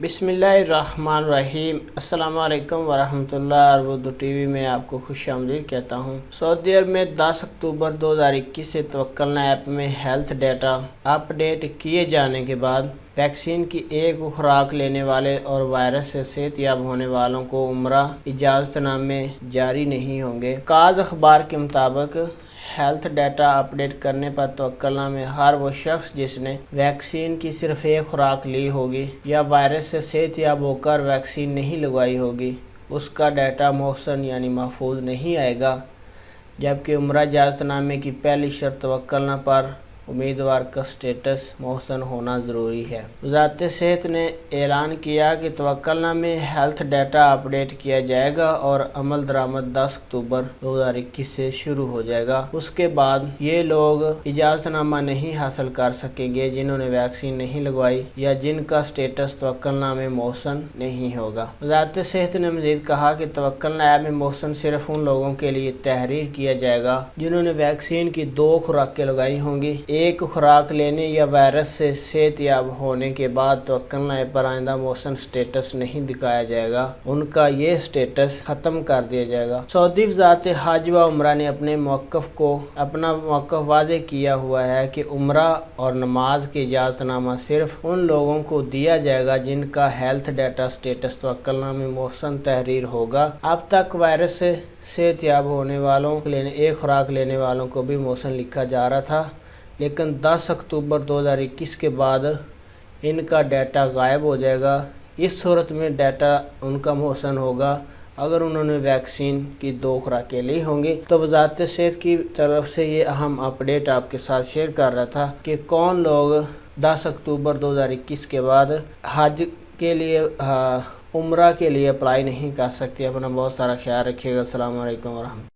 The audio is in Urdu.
بسم اللہ الرحمن الرحیم۔ السلام علیکم ورحمۃ اللہ۔ اردو ٹی وی میں آپ کو خوش آمدید کہتا ہوں۔ سعودی عرب میں 10 اکتوبر 2021 سے توکلنا ایپ میں ہیلتھ ڈیٹا اپ ڈیٹ کیے جانے کے بعد ویکسین کی ایک خوراک لینے والے اور وائرس سے صحت یاب ہونے والوں کو عمرہ اجازت نامے جاری نہیں ہوں گے۔ کاز اخبار کے مطابق ہیلتھ ڈیٹا اپ ڈیٹ کرنے پر توکلنا میں ہر وہ شخص جس نے ویکسین کی صرف ایک خوراک لی ہوگی یا وائرس سے صحت یاب ہو کر ویکسین نہیں لگوائی ہوگی، اس کا ڈیٹا محسن یعنی محفوظ نہیں آئے گا، جبکہ عمرہ اجازت نامے کی پہلی شرط توکلنا پر امیدوار کا سٹیٹس محسن ہونا ضروری ہے۔ وزارت صحت نے اعلان کیا کہ توکلنا میں ہیلتھ ڈیٹا اپ ڈیٹ کیا جائے گا اور عمل درآمد 10 اکتوبر 2021 سے شروع ہو جائے گا۔ اس کے بعد یہ لوگ اجازت نامہ نہیں حاصل کر سکیں گے جنہوں نے ویکسین نہیں لگوائی یا جن کا سٹیٹس توکلنا میں محسن نہیں ہوگا۔ وزارت صحت نے مزید کہا کہ توکلنا ایپ میں محسن صرف ان لوگوں کے لیے تحریر کیا جائے گا جنہوں نے ویکسین کی 2 خوراکیں لگائی ہوں گی۔ ایک خوراک لینے یا وائرس سے صحت یاب ہونے کے بعد توکلنا ایپ پر آئندہ محسن سٹیٹس نہیں دکھایا جائے گا، ان کا یہ سٹیٹس ختم کر دیا جائے گا۔ سعودی وزارت حج و عمرہ نے اپنا موقف واضح کیا ہوا ہے کہ عمرہ اور نماز کے اجازت نامہ صرف ان لوگوں کو دیا جائے گا جن کا ہیلتھ ڈیٹا سٹیٹس توکلنا میں محسن تحریر ہوگا۔ اب تک وائرس سے صحت یاب ہونے والوں ایک خوراک لینے والوں کو بھی محسن لکھا جا رہا تھا، لیکن 10 اکتوبر 2021 کے بعد ان کا ڈیٹا غائب ہو جائے گا۔ اس صورت میں ڈیٹا ان کا محسن ہوگا اگر انہوں نے ویکسین کی 2 خوراکیں لی ہوں گی۔ تو وزارت صحت کی طرف سے یہ اہم اپ ڈیٹ آپ کے ساتھ شیئر کر رہا تھا کہ کون لوگ 10 اکتوبر 2021 کے بعد حج کے لیے عمرہ کے لیے اپلائی نہیں کر سکتے۔ اپنا بہت سارا خیال رکھیے گا۔ السلام علیکم ورحمۃ اللہ۔